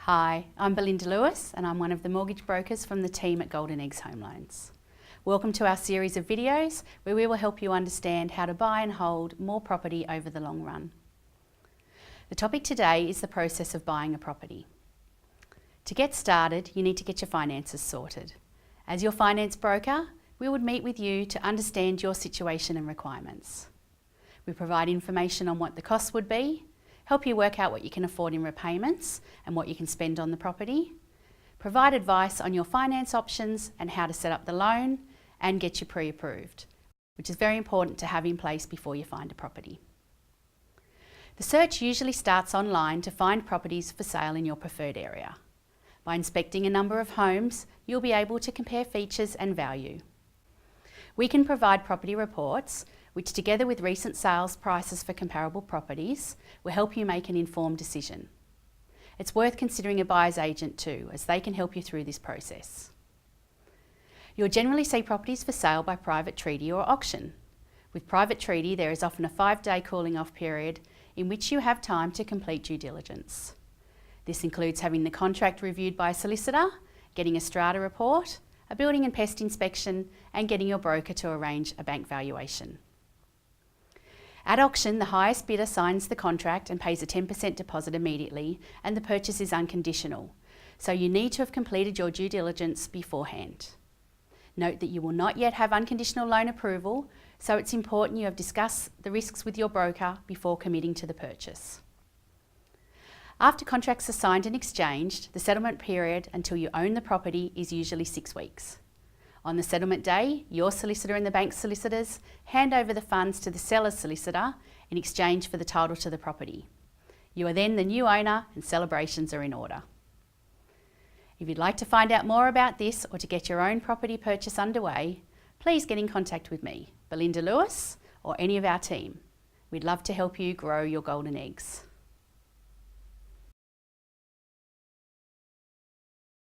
Hi, I'm Belinda Lewis and I'm one of the mortgage brokers from the team at Golden Eggs Home Loans. Welcome to our series of videos where we will help you understand how to buy and hold more property over the long run. The topic today is the process of buying a property. To get started, you need to get your finances sorted. As your finance broker, we would meet with you to understand your situation and requirements. We provide information on what the costs would be, help you work out what you can afford in repayments and what you can spend on the property, provide advice on your finance options and how to set up the loan, and get you pre-approved, which is very important to have in place before you find a property. The search usually starts online to find properties for sale in your preferred area. By inspecting a number of homes, you'll be able to compare features and value. We can provide property reports, which together with recent sales prices for comparable properties, will help you make an informed decision. It's worth considering a buyer's agent too, as they can help you through this process. You'll generally see properties for sale by private treaty or auction. With private treaty, there is often a 5-day cooling off period in which you have time to complete due diligence. This includes having the contract reviewed by a solicitor, getting a strata report, a building and pest inspection, and getting your broker to arrange a bank valuation. At auction, the highest bidder signs the contract and pays a 10% deposit immediately, and the purchase is unconditional, so you need to have completed your due diligence beforehand. Note that you will not yet have unconditional loan approval, so it's important you have discussed the risks with your broker before committing to the purchase. After contracts are signed and exchanged, the settlement period until you own the property is usually 6 weeks. On the settlement day, your solicitor and the bank's solicitors hand over the funds to the seller's solicitor in exchange for the title to the property. You are then the new owner and celebrations are in order. If you'd like to find out more about this or to get your own property purchase underway, please get in contact with me, Belinda Lewis, or any of our team. We'd love to help you grow your golden eggs.